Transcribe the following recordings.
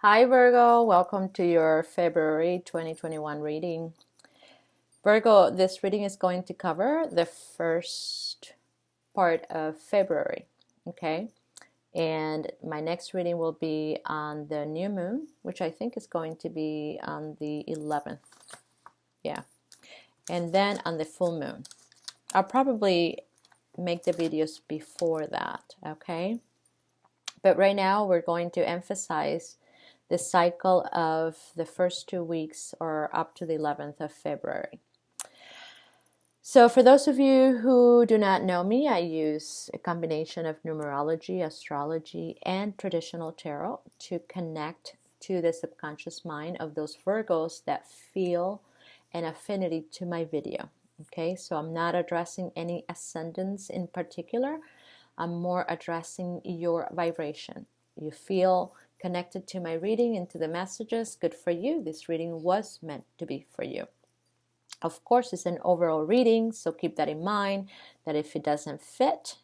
Hi Virgo, welcome to your February 2021 reading. Virgo, this reading is going to cover the first part of February, okay? And my next reading will be on the new moon, which I think is going to be on the 11th. Yeah. And then on the full moon. I'll probably make the videos before that, okay? But right now we're going to emphasize the cycle of the first 2 weeks or up to the 11th of February. So for those of you who do not know me, I use a combination of numerology, astrology, and traditional tarot to connect to the subconscious mind of those Virgos that feel an affinity to my video. Okay, so I'm not addressing any ascendants in particular. I'm more addressing your vibration. You feel connected to my reading and to the messages, good for you. This reading was meant to be for you. Of course, it's an overall reading, so keep that in mind, that if it doesn't fit,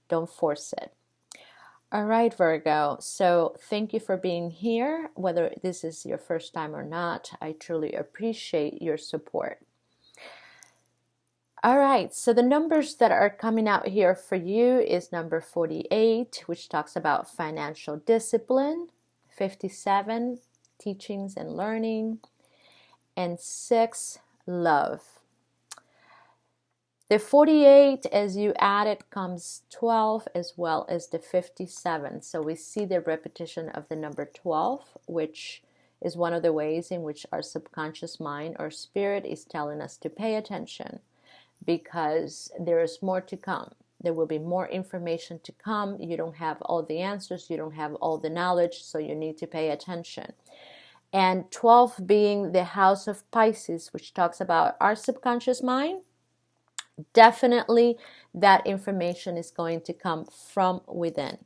don't force it. All right, Virgo, so thank you for being here. Whether this is your first time or not, I truly appreciate your support. All right, so the numbers that are coming out here for you is number 48, which talks about financial discipline, 57, teachings and learning, and 6, love. The 48, as you add it, comes 12 as well as the 57. So we see the repetition of the number 12, which is one of the ways in which our subconscious mind or spirit is telling us to pay attention, because there is more to come. There will be more information to come. You don't have all the answers. You don't have all the knowledge, so you need to pay attention. And 12 being the house of Pisces, which talks about our subconscious mind, definitely that information is going to come from within.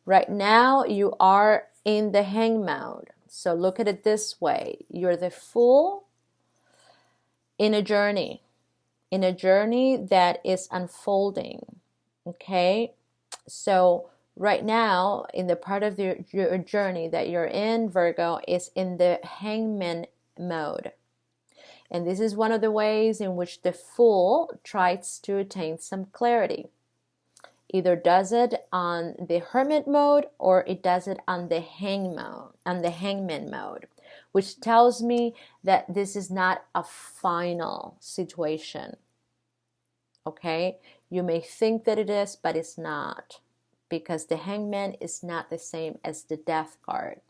Right now, you are in the hang mode. So look at it this way. You're the fool in a journey that is unfolding, okay? So right now, in the part of your journey that you're in, Virgo, is in the hangman mode. And this is one of the ways in which the fool tries to attain some clarity. Either does it on the hermit mode or it does it on the hangman mode, which tells me that this is not a final situation. Okay, you may think that it is, but it's not, because the hangman is not the same as the death card.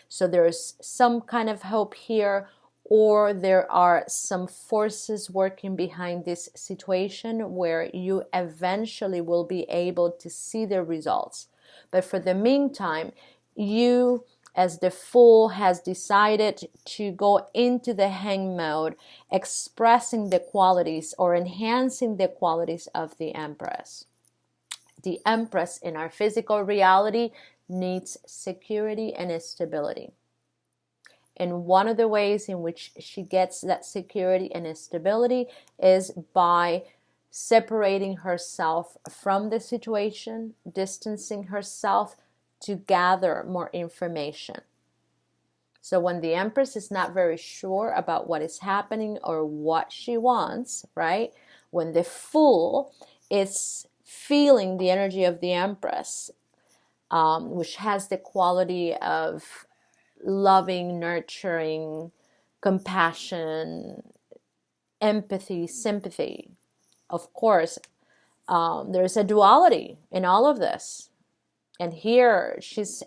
So there's some kind of hope here, or there are some forces working behind this situation where you eventually will be able to see the results. But for the meantime, you as the fool has decided to go into the hang mode, expressing the qualities or enhancing the qualities of the Empress. The Empress in our physical reality needs security and stability. And one of the ways in which she gets that security and stability is by separating herself from the situation, distancing herself to gather more information. So when the Empress is not very sure about what is happening or what she wants, right? When the Fool is feeling the energy of the Empress, which has the quality of loving, nurturing, compassion, empathy, sympathy. Of course, there's a duality in all of this. And here she's,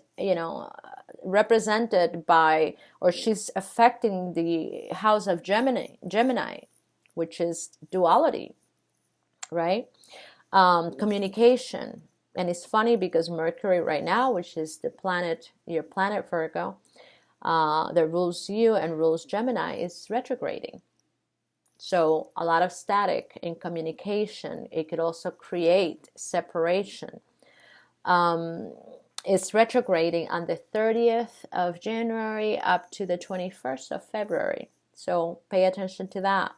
represented by, or she's affecting the house of Gemini, which is duality, right? Communication. And it's funny because Mercury right now, which is the planet, your planet Virgo, that rules you and rules Gemini, is retrograding. So a lot of static in communication. It could also create separation. It's retrograding on the 30th of January up to the 21st of February. So pay attention to that.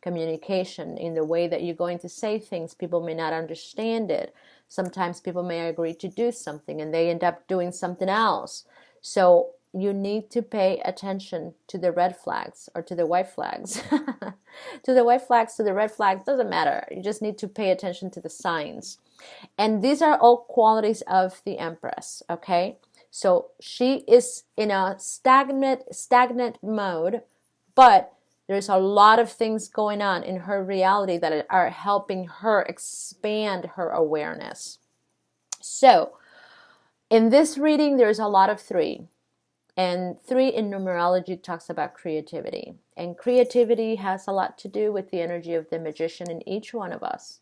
Communication in the way that you're going to say things. People may not understand it. Sometimes people may agree to do something and they end up doing something else. So you need to pay attention to the red flags or to the white flags. To the white flags, to the red flags, doesn't matter. You just need to pay attention to the signs. And these are all qualities of the Empress, okay? So she is in a stagnant mode, but there's a lot of things going on in her reality that are helping her expand her awareness. So in this reading, there's a lot of 3. And 3 in numerology talks about creativity. And creativity has a lot to do with the energy of the magician in each one of us.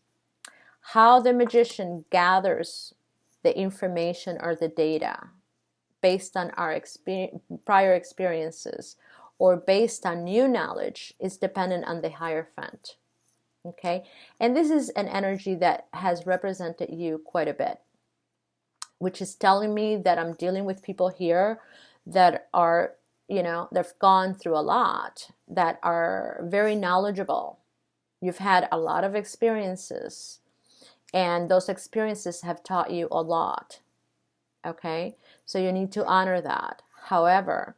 How the magician gathers the information or the data based on our prior experiences or based on new knowledge is dependent on the Hierophant. Okay? And this is an energy that has represented you quite a bit, which is telling me that I'm dealing with people here that are, they've gone through a lot, that are very knowledgeable. You've had a lot of experiences, and those experiences have taught you a lot. Okay? So you need to honor that. However,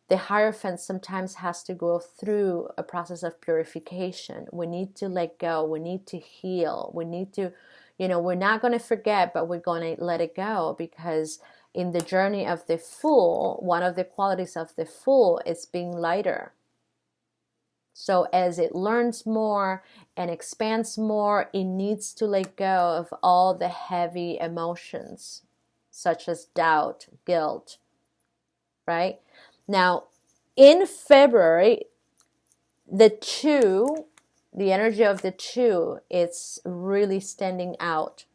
the Hierophant sometimes has to go through a process of purification. We need to let go. We need to heal. We need to, we're not going to forget, but we're going to let it go, because in the journey of the Fool, one of the qualities of the Fool is being lighter. So as it learns more and expands more, it needs to let go of all the heavy emotions, such as doubt, guilt, right? Now, in February, the energy of the 2, it's really standing out.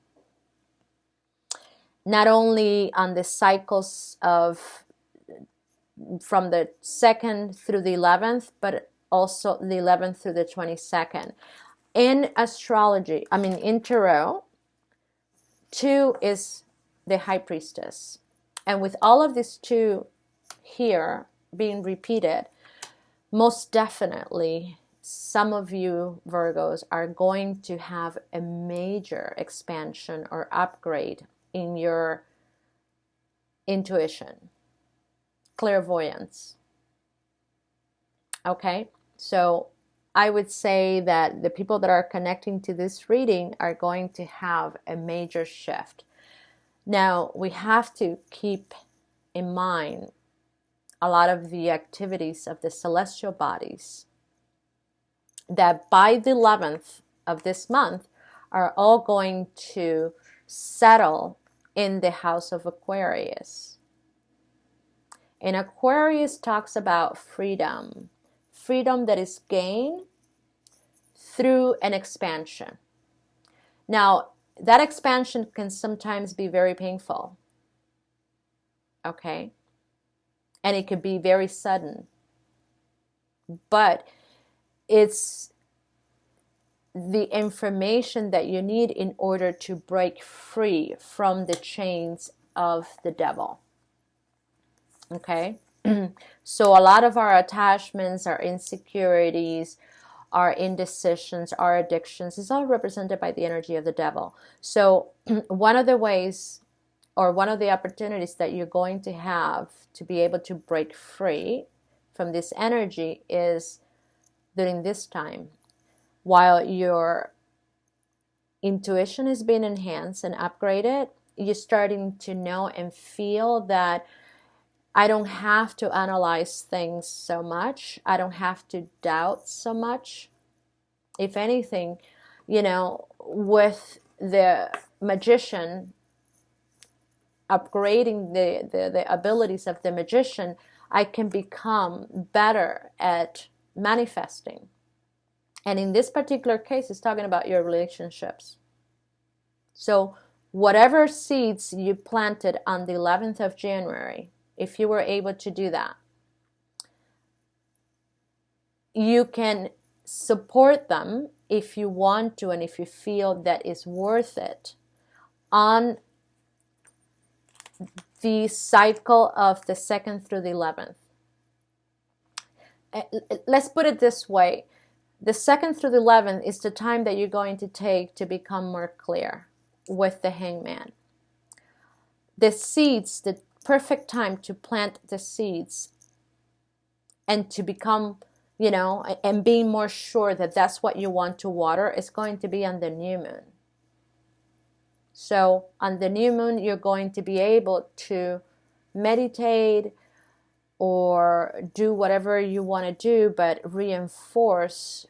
Not only on the cycles of from the 2nd through the 11th, but also the 11th through the 22nd. In astrology, in tarot, 2 is the High Priestess. And with all of these 2 here being repeated, most definitely some of you Virgos are going to have a major expansion or upgrade in your intuition, clairvoyance. Okay, so I would say that the people that are connecting to this reading are going to have a major shift. Now, we have to keep in mind a lot of the activities of the celestial bodies that by the 11th of this month are all going to settle in the house of Aquarius. And Aquarius talks about freedom that is gained through an expansion. Now, that expansion can sometimes be very painful, okay? And it could be very sudden. But it's the information that you need in order to break free from the chains of the devil. Okay? So a lot of our attachments, our insecurities, our indecisions, our addictions is all represented by the energy of the devil. So one of the ways or one of the opportunities that you're going to have to be able to break free from this energy is during this time, while your intuition is being enhanced and upgraded, you're starting to know and feel that I don't have to analyze things so much. I don't have to doubt so much. If anything, with the magician upgrading the abilities of the magician, I can become better at manifesting. And in this particular case, it's talking about your relationships. So whatever seeds you planted on the 11th of January, if you were able to do that, you can support them if you want to and if you feel that it's worth it on the cycle of the 2nd through the 11th. Let's put it this way. The 2nd through the 11th is the time that you're going to take to become more clear with the Hangman. The seeds, the perfect time to plant the seeds and to become, and being more sure that that's what you want to water is going to be on the new moon. So on the new moon, you're going to be able to meditate or do whatever you want to do, but reinforce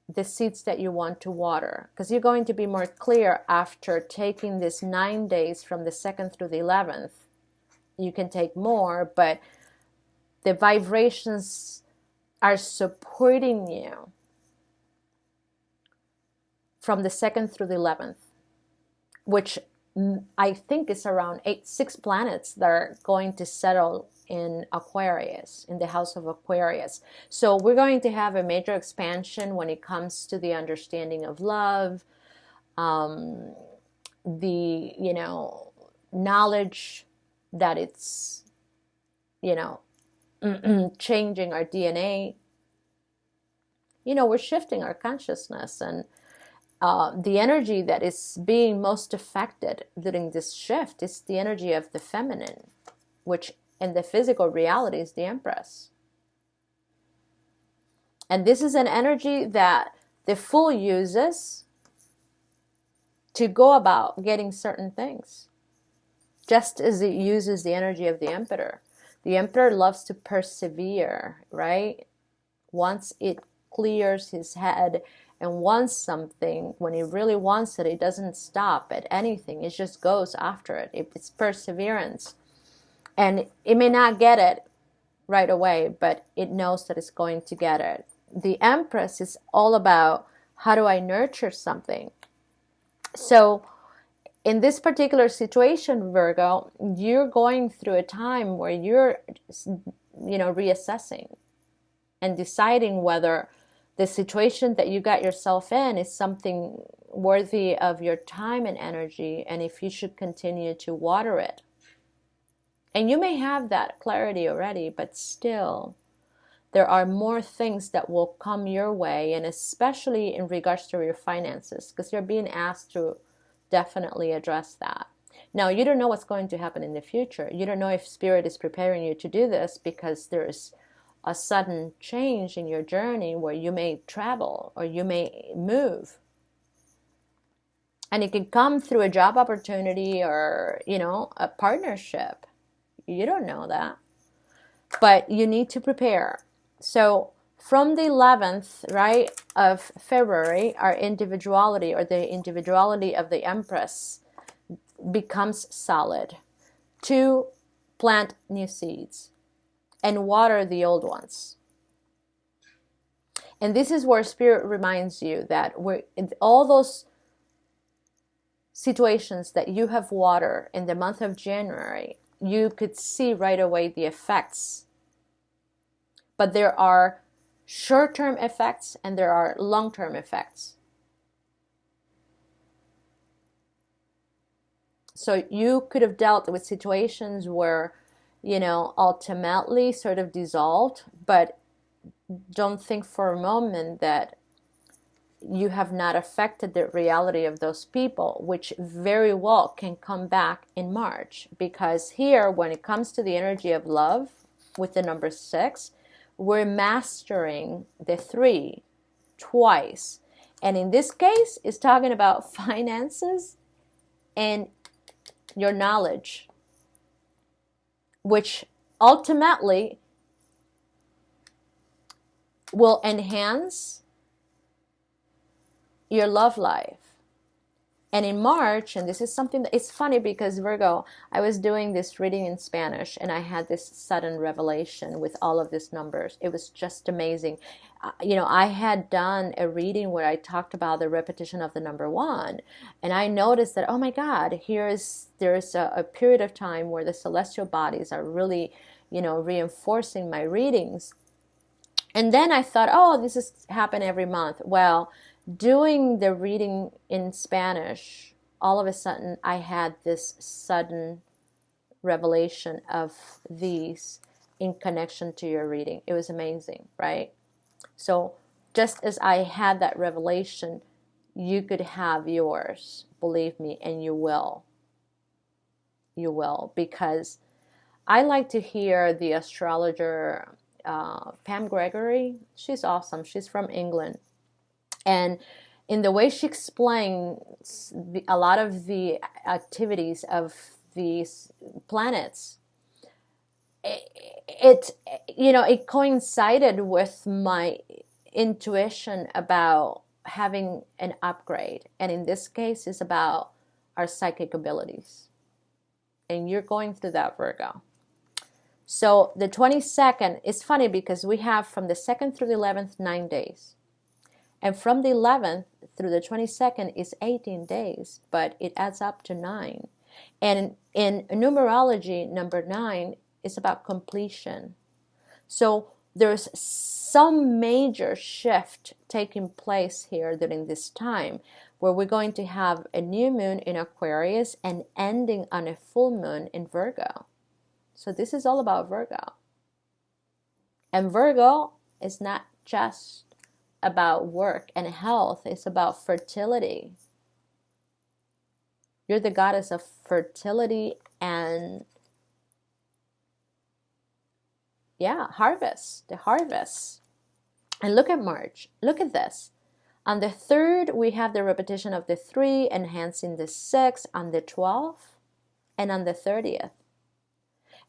the seeds that you want to water, because you're going to be more clear after taking this 9 days from the 2nd through the 11th. You can take more, but the vibrations are supporting you from the 2nd through the 11th, which I think is around 6 planets that are going to settle in Aquarius, in the house of Aquarius. So we're going to have a major expansion when it comes to the understanding of love, the, knowledge that it's, changing our DNA. We're shifting our consciousness, and the energy that is being most affected during this shift is the energy of the feminine, which in the physical reality is the Empress. And this is an energy that the Fool uses to go about getting certain things, just as it uses the energy of the Emperor. The Emperor loves to persevere, right? Once it clears his head and wants something, when he really wants it, it doesn't stop at anything. It just goes after it. It's perseverance. And it may not get it right away, but it knows that it's going to get it. The Empress is all about, how do I nurture something? So in this particular situation, Virgo, you're going through a time where you're, reassessing and deciding whether the situation that you got yourself in is something worthy of your time and energy, and if you should continue to water it. And you may have that clarity already, but still, there are more things that will come your way, and especially in regards to your finances, because you're being asked to definitely address that. Now, you don't know what's going to happen in the future. You don't know if Spirit is preparing you to do this, because there's a sudden change in your journey where you may travel or you may move. And it can come through a job opportunity or, a partnership. You don't know that. But you need to prepare. So from the 11th, right, of February, our individuality, or the individuality of the Empress, becomes solid to plant new seeds and water the old ones. And this is where Spirit reminds you that we're in all those situations that you have watered in the month of January, you could see right away the effects. But there are short-term effects and there are long-term effects. So you could have dealt with situations where, ultimately sort of dissolved, but don't think for a moment that you have not affected the reality of those people, which very well can come back in March. Because here, when it comes to the energy of love with the number 6, we're mastering the 3 twice. And in this case, it's talking about finances and your knowledge, which ultimately will enhance your love life. And in March, and this is something that it's funny because Virgo, I was doing this reading in Spanish and I had this sudden revelation with all of these numbers. It was just amazing. I had done a reading where I talked about the repetition of the number 1, and I noticed that, oh my God, there's a period of time where the celestial bodies are really, reinforcing my readings. And then I thought, oh, this has happened every month. Well, doing the reading in Spanish, all of a sudden I had this sudden revelation of these in connection to your reading. It was amazing, right? So just as I had that revelation, you could have yours, believe me, and you will. You will, because I like to hear the astrologer Pam Gregory. She's awesome. She's from England. And in the way she explains a lot of the activities of these planets, it coincided with my intuition about having an upgrade. And in this case, it's about our psychic abilities. And you're going through that, Virgo. So the 22nd is funny because we have from the 2nd through the 11th 9 days. And from the 11th through the 22nd is 18 days, but it adds up to 9. And in numerology, number 9 is about completion. So there's some major shift taking place here during this time where we're going to have a new moon in Aquarius and ending on a full moon in Virgo. So this is all about Virgo. And Virgo is not just about work and health, it's about fertility. You're the goddess of fertility and harvest, the harvest. And look at March. Look at this. On the 3rd, we have the repetition of the 3, enhancing the 6 on the 12th and on the 30th.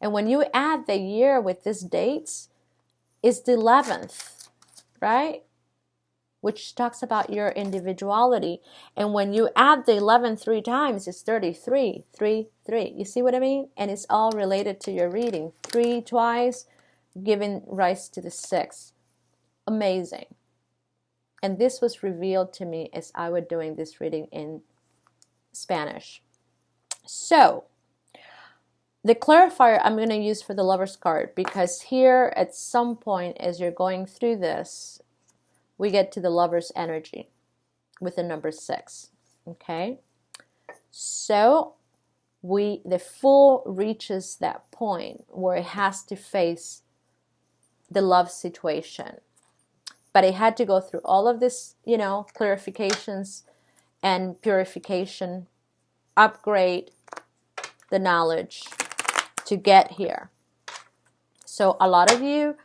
And when you add the year with these dates, it's the 11th, right? Which talks about your individuality. And when you add the 11 3 times, it's 33, 3, 3. You see what I mean? And it's all related to your reading. 3 twice, giving rise to the 6. Amazing. And this was revealed to me as I was doing this reading in Spanish. So, the clarifier I'm going to use for the Lover's card, because here at some point as you're going through this, we get to the Lover's energy with the number 6. Okay? So, the Fool reaches that point where it has to face the love situation. But it had to go through all of this, clarifications and purification, upgrade the knowledge to get here. So a lot of you,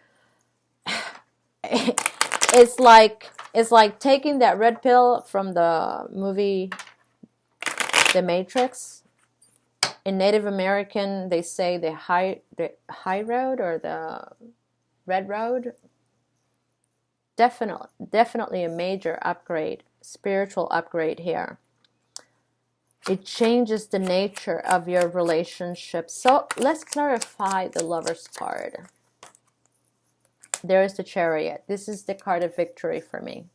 it's like taking that red pill from the movie The Matrix. In Native American, they say the high road or the red road. Definitely a major upgrade, spiritual upgrade here. It changes the nature of your relationship. So let's clarify the Lover's card. There is the Chariot. This is the card of victory for me.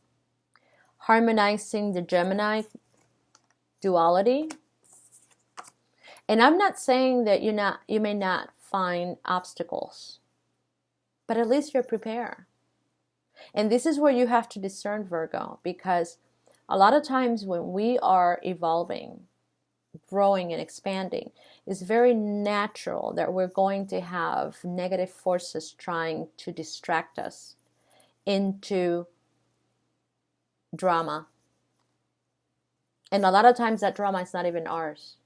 Harmonizing the Gemini duality. And I'm not saying that you may not find obstacles, but at least you're prepared. And this is where you have to discern, Virgo, because a lot of times when we are evolving, growing and expanding, it's very natural that we're going to have negative forces trying to distract us into drama. And a lot of times that drama is not even ours.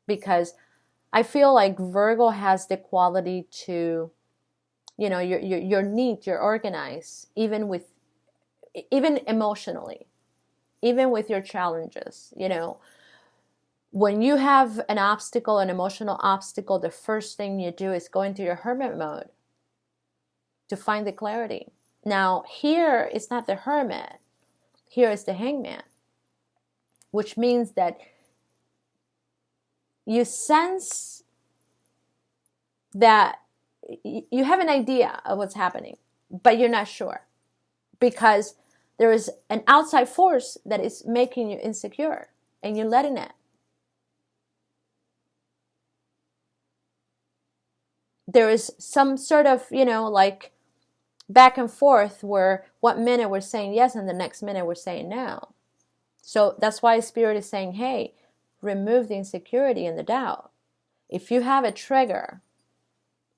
Because I feel like Virgo has the quality to, you're neat, you're organized, even emotionally, even with your challenges, When you have an obstacle, an emotional obstacle, the first thing you do is go into your hermit mode to find the clarity. Now, here is not the hermit. Here is the hangman, which means that you sense that you have an idea of what's happening, but you're not sure because there is an outside force that is making you insecure and you're letting it. There is some sort of, like back and forth where one minute we're saying yes and the next minute we're saying no. So that's why Spirit is saying, hey, remove the insecurity and the doubt. If you have a trigger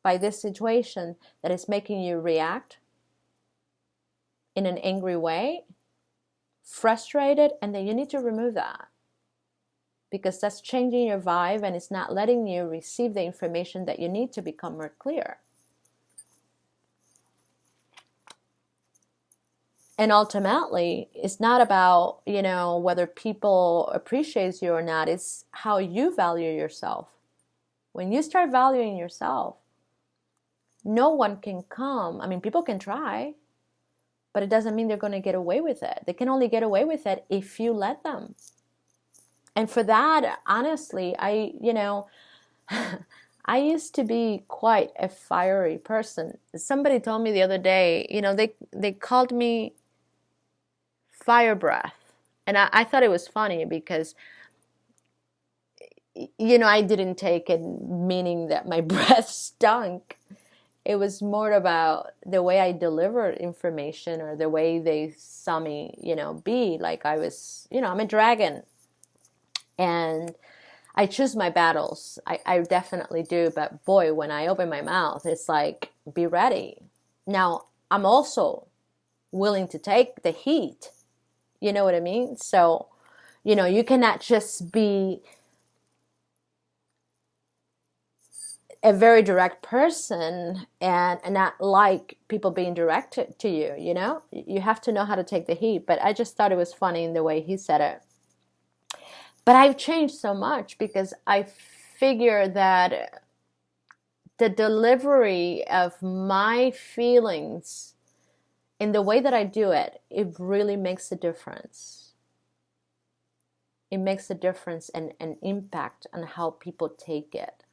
by this situation that is making you react in an angry way, frustrated, and then you need to remove that. because that's changing your vibe and it's not letting you receive the information that you need to become more clear. And ultimately, it's not about, whether people appreciate you or not. It's how you value yourself. When you start valuing yourself, no one can come. I mean, people can try, but it doesn't mean they're going to get away with it. They can only get away with it if you let them. And for that, honestly, I used to be quite a fiery person. Somebody told me the other day, they called me fire breath. And I thought it was funny because, I didn't take it meaning that my breath stunk. It was more about the way I delivered information or the way they saw me, be. Like I was, I'm a dragon. And I choose my battles. I definitely do. But boy, when I open my mouth, it's like, be ready. Now, I'm also willing to take the heat. You know what I mean? So, you cannot just be a very direct person and not like people being directed to you, You have to know how to take the heat. But I just thought it was funny in the way he said it. But I've changed so much because I figure that the delivery of my feelings in the way that I do it, it really makes a difference. It makes a difference and an impact on how people take it.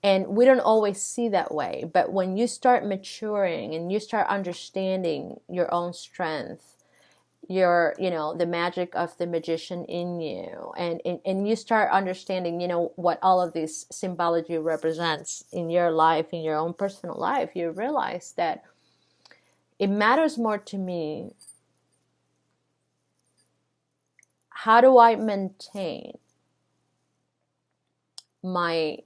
And we don't always see that way. But when you start maturing and you start understanding your own strength, the magic of the magician in you, and you start understanding, what all of this symbology represents in your life, in your own personal life, you realize that it matters more to me. How do I maintain my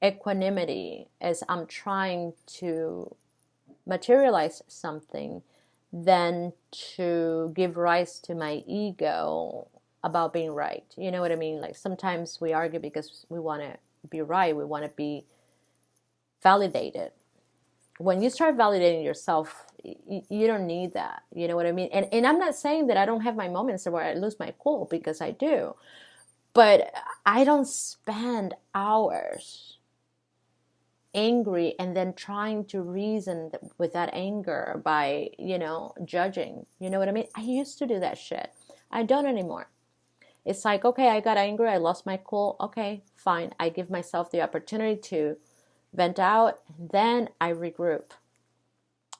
equanimity as I'm trying to materialize something than to give rise to my ego about being right? You know what I mean? Like sometimes we argue because we want to be right. We want to be validated. When you start validating yourself, you don't need that. You know what I mean? And I'm not saying that I don't have my moments where I lose my cool, because I do. But I don't spend hours angry and then trying to reason with that anger by, judging. You know what I mean? I used to do that shit. I don't anymore. It's like, okay, I got angry. I lost my cool. Okay, fine. I give myself the opportunity to vent out, and then I regroup.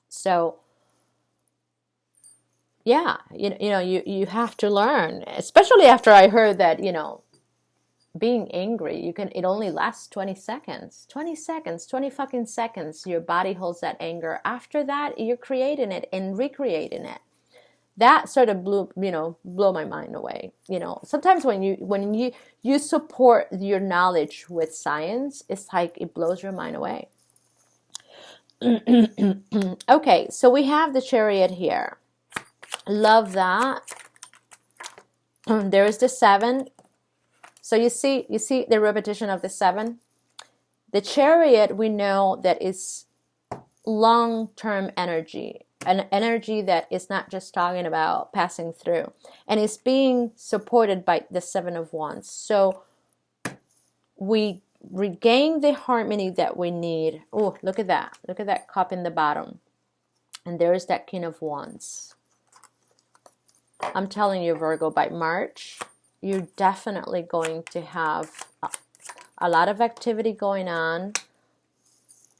So, yeah, you have to learn, especially after I heard that, being angry, it only lasts 20 seconds. 20 seconds, 20 fucking seconds, your body holds that anger. After that, you're creating it and recreating it. That sort of blew my mind away. Sometimes when you support your knowledge with science, it's like it blows your mind away. Okay, so we have the Chariot here. Love that. There is the 7. So you see the repetition of the 7. The Chariot, we know that is long-term energy, an energy that is not just talking about passing through, and is being supported by the 7 of Wands. So we regain the harmony that we need. Oh, look at that. Look at that cup in the bottom. And there is that King of Wands. I'm telling you, Virgo, by March, you're definitely going to have a lot of activity going on,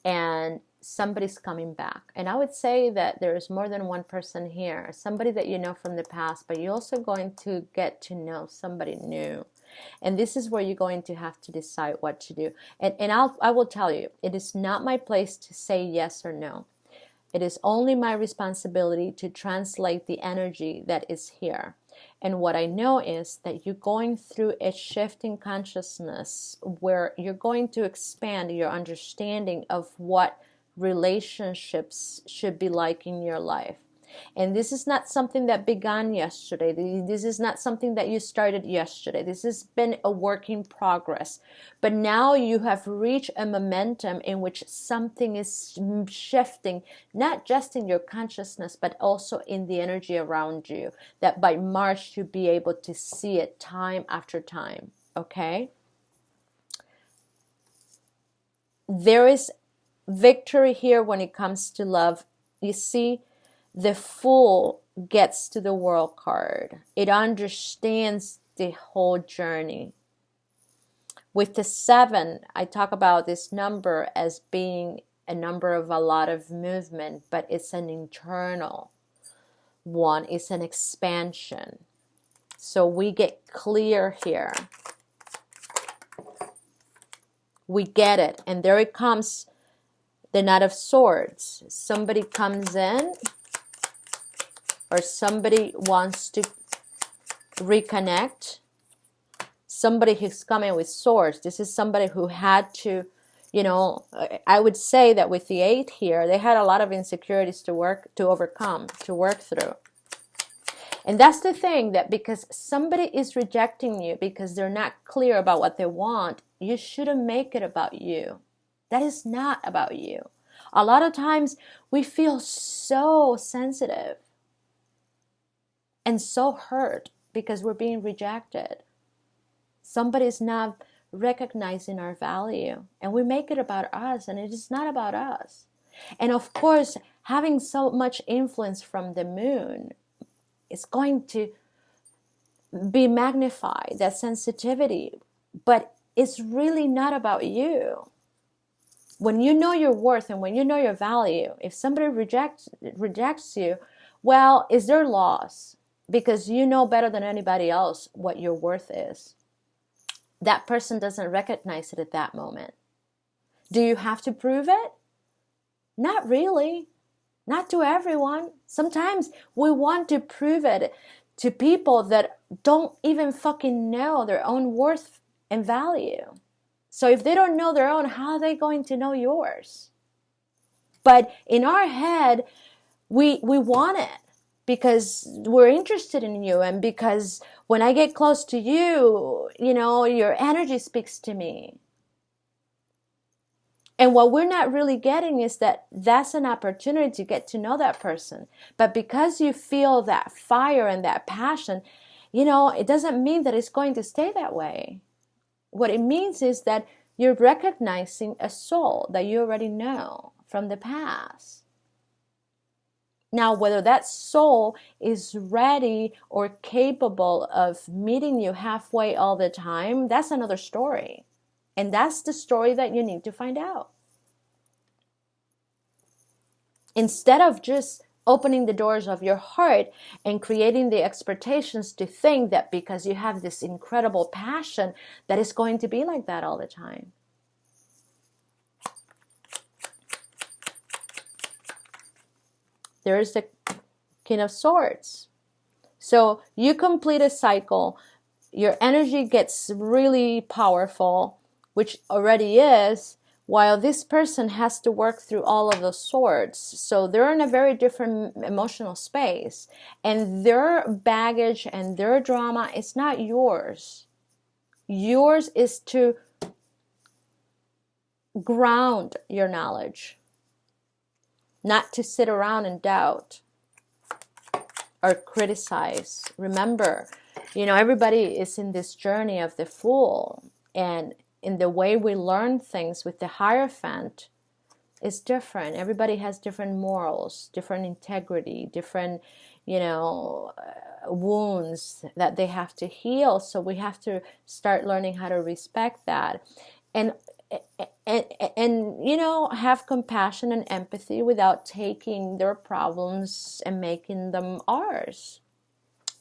and somebody's coming back. And I would say that there is more than one person here, somebody that you know from the past, but you're also going to get to know somebody new. And this is where you're going to have to decide what to do. And I will tell you, it is not my place to say yes or no. It is only my responsibility to translate the energy that is here. And what I know is that you're going through a shift in consciousness where you're going to expand your understanding of what relationships should be like in your life. And this is not something that began yesterday. This is not something that you started yesterday. This has been a work in progress. But now you have reached a momentum in which something is shifting, not just in your consciousness, but also in the energy around you, that by March you'll be able to see it time after time, okay? There is victory here when it comes to love. You see, the Fool gets to the World card. It understands the whole journey. With the 7, I talk about this number as being a number of a lot of movement, but it's an internal one. It's an expansion. So we get clear here. We get it. And there it comes, the Knight of Swords. Somebody comes in, or somebody wants to reconnect. Somebody who's coming with swords. This is somebody who had to, you know, I would say that with the 8 here, they had a lot of insecurities to overcome, to work through. And that's the thing, that because somebody is rejecting you because they're not clear about what they want, you shouldn't make it about you. That is not about you. A lot of times we feel so sensitive and so hurt because we're being rejected. Somebody's not recognizing our value, and we make it about us, and it is not about us. And of course, having so much influence from the moon is going to be magnified, that sensitivity, but it's really not about you. When you know your worth and when you know your value, if somebody rejects you, well, it's their loss, because you know better than anybody else what your worth is. That person doesn't recognize it at that moment. Do you have to prove it? Not really. Not to everyone. Sometimes we want to prove it to people that don't even fucking know their own worth and value. So if they don't know their own, how are they going to know yours? But in our head, we want it because we're interested in you, and because when I get close to you, you know, your energy speaks to me. And what we're not really getting is that that's an opportunity to get to know that person. But because you feel that fire and that passion, you know, it doesn't mean that it's going to stay that way. What it means is that you're recognizing a soul that you already know from the past. Now, whether that soul is ready or capable of meeting you halfway all the time, that's another story. And that's the story that you need to find out. Instead of just opening the doors of your heart and creating the expectations to think that because you have this incredible passion, that it's going to be like that all the time. There is the King of Swords. So you complete a cycle, your energy gets really powerful, which already is, while this person has to work through all of the swords. So they're in a very different emotional space, and their baggage and their drama is not yours. Yours is to ground your knowledge, not to sit around and doubt or criticize. Remember, you know, everybody is in this journey of the Fool, and in the way we learn things with the Hierophant is different. Everybody has different morals, different integrity, different, you know, wounds that they have to heal. So we have to start learning how to respect that. And you know, have compassion and empathy without taking their problems and making them ours.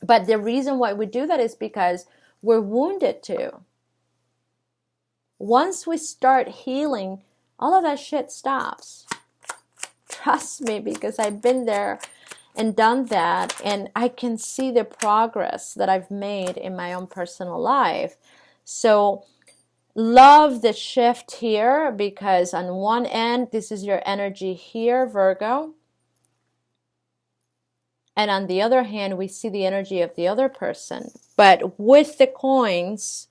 But the reason why we do that is because we're wounded too. Once we start healing, all of that shit stops. Trust me, because I've been there and done that, and I can see the progress that I've made in my own personal life. So love the shift here, because on one end, this is your energy here, Virgo. And on the other hand, we see the energy of the other person. But with the coins,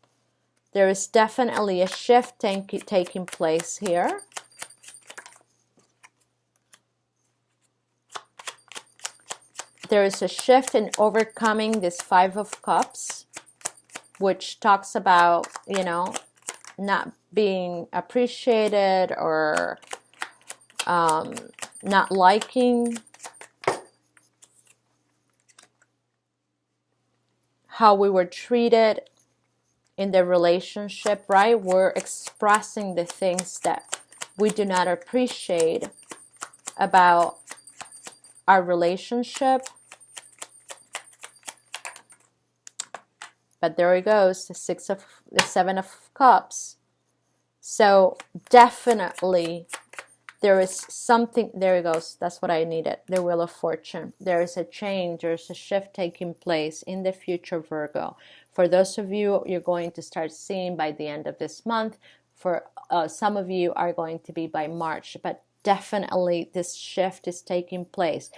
there is definitely a shift taking place here. There is a shift in overcoming this Five of Cups, which talks about, you know, not being appreciated or not liking how we were treated in the relationship, right? We're expressing the things that we do not appreciate about our relationship. But there it goes, the Seven of Cups. So definitely there is something, there it goes, that's what I needed, the Wheel of Fortune. There is a change, there's a shift taking place in the future, Virgo. For those of you, you're going to start seeing by the end of this month. For some of you are going to be by March, but definitely this shift is taking place.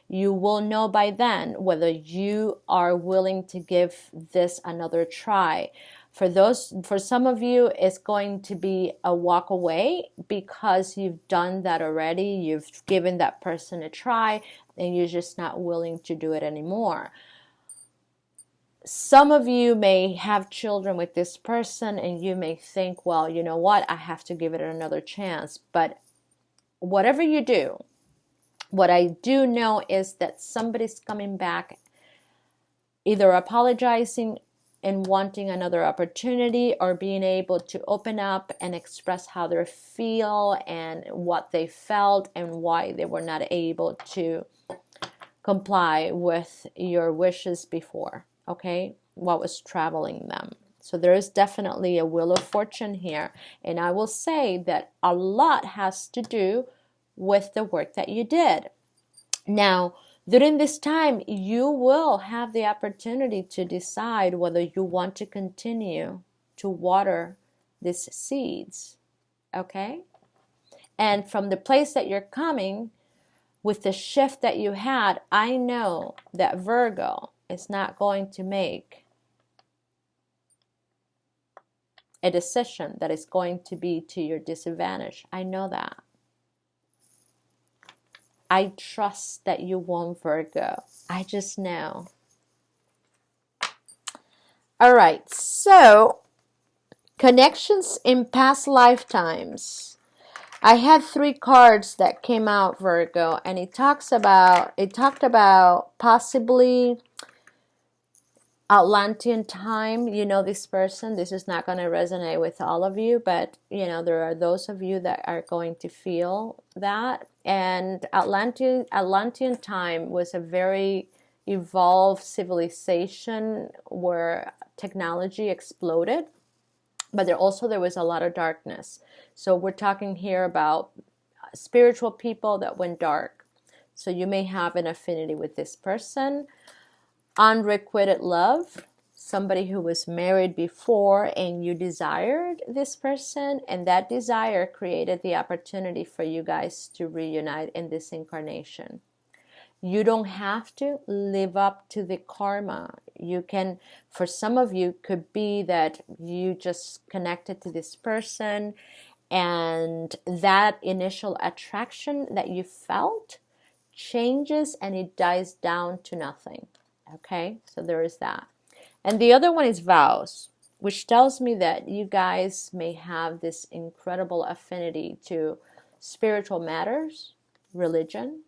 You will know by then whether you are willing to give this another try. For some of you, it's going to be a walk away because you've done that already. You've given that person a try and you're just not willing to do it anymore. Some of you may have children with this person and you may think, well, you know what, I have to give it another chance. But whatever you do, what I do know is that somebody's coming back either apologizing and wanting another opportunity, or being able to open up and express how they feel and what they felt and why they were not able to comply with your wishes before, okay? What was troubling them. So there is definitely a Wheel of Fortune here. And I will say that a lot has to do with the work that you did. Now, during this time, you will have the opportunity to decide whether you want to continue to water these seeds, okay? And from the place that you're coming, with the shift that you had, I know that Virgo is not going to make a decision that is going to be to your disadvantage. I know that. I trust that you won't, Virgo. I just know. All right, so connections in past lifetimes. I had 3 cards that came out, Virgo, and it talked about possibly Atlantean time. You know this person. This is not going to resonate with all of you, but you know there are those of you that are going to feel that. And Atlantean time was a very evolved civilization where technology exploded, but there was a lot of darkness. So we're talking here about spiritual people that went dark. So you may have an affinity with this person. Unrequited love, somebody who was married before and you desired this person, and that desire created the opportunity for you guys to reunite in this incarnation. You don't have to live up to the karma. You can, for some of you, could be that you just connected to this person and that initial attraction that you felt changes and it dies down to nothing. Okay, so there is that. And the other one is vows, which tells me that you guys may have this incredible affinity to spiritual matters, religion.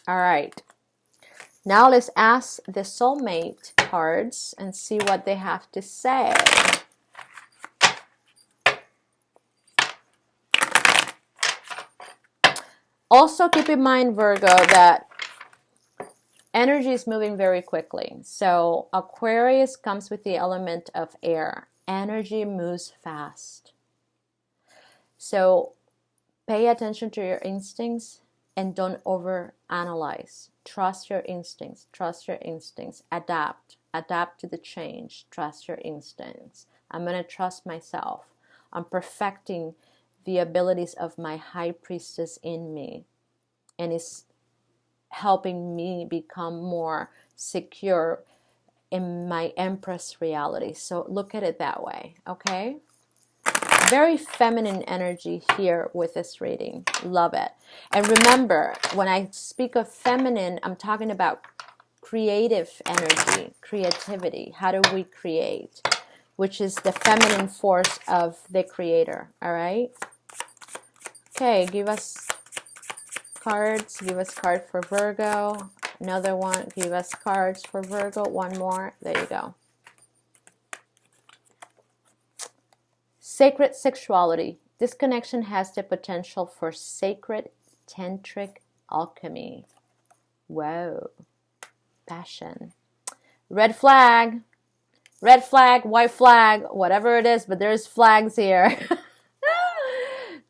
All right, now let's ask the soulmate cards and see what they have to say. Also keep in mind, Virgo, that energy is moving very quickly. So Aquarius comes with the element of air. Energy moves fast. So pay attention to your instincts and don't overanalyze. Trust your instincts. Trust your instincts. Adapt. Adapt to the change. Trust your instincts. I'm going to trust myself. I'm perfecting the abilities of my high priestess in me. And it's helping me become more secure in my Empress reality. So look at it that way, okay? Very feminine energy here with this reading. Love it. And remember, when I speak of feminine, I'm talking about creative energy, creativity. How do we create? Which is the feminine force of the creator, all right? Okay, give us cards. Give us card for Virgo. Another one. Give us cards for Virgo. One more. There you go. Sacred sexuality. This connection has the potential for sacred tantric alchemy. Whoa. Passion. Red flag. Red flag, white flag, whatever it is, but there's flags here.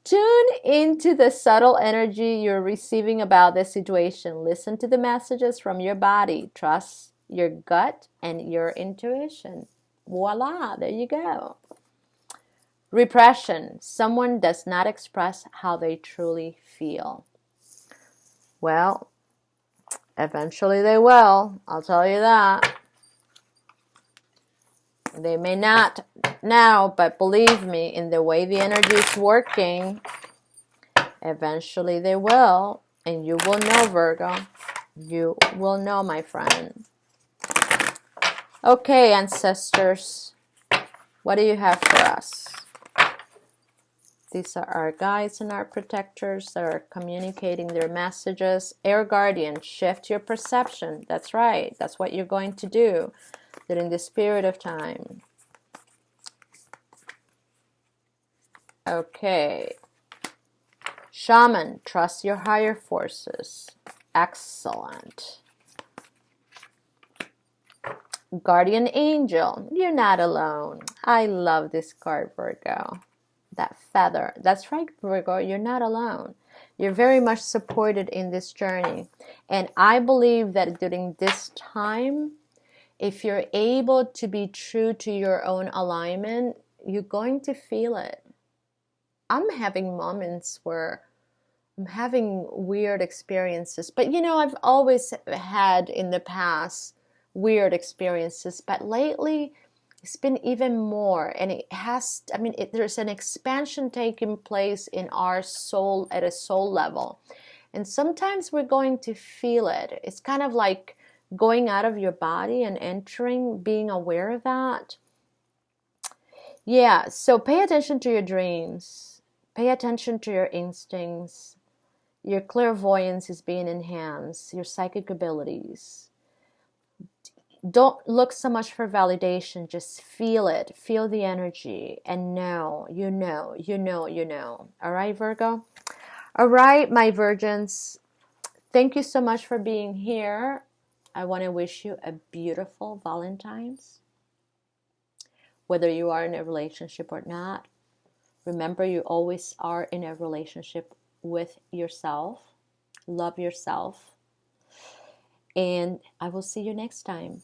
Tune into the subtle energy you're receiving about this situation. Listen to the messages from your body. Trust your gut and your intuition. Voila, there you go. Repression. Someone does not express how they truly feel. Well, eventually they will. I'll tell you that. They may not now, but believe me, in the way the energy is working, eventually they will. And you will know, Virgo. You will know, my friend. Okay, ancestors. What do you have for us? These are our guides and our protectors that are communicating their messages. Air Guardian, shift your perception. That's right. That's what you're going to do during this period of time. Okay. Shaman, trust your higher forces. Excellent. Guardian Angel, you're not alone. I love this card, Virgo. That feather. That's right, Virgo, you're not alone. You're very much supported in this journey. And I believe that during this time, if you're able to be true to your own alignment, you're going to feel it. I'm having moments where I'm having weird experiences. But you know, I've always had in the past weird experiences. But lately, it's been even more. And it has, I mean, there's an expansion taking place in our soul at a soul level. And sometimes we're going to feel it. It's kind of like going out of your body and entering, being aware of that. Yeah, so pay attention to your dreams. Pay attention to your instincts. Your clairvoyance is being enhanced. Your psychic abilities. Don't look so much for validation. Just feel it. Feel the energy. And know, you know, you know, you know. All right, Virgo? All right, my virgins. Thank you so much for being here. I want to wish you a beautiful Valentine's. Whether you are in a relationship or not, remember you always are in a relationship with yourself. Love yourself. And I will see you next time.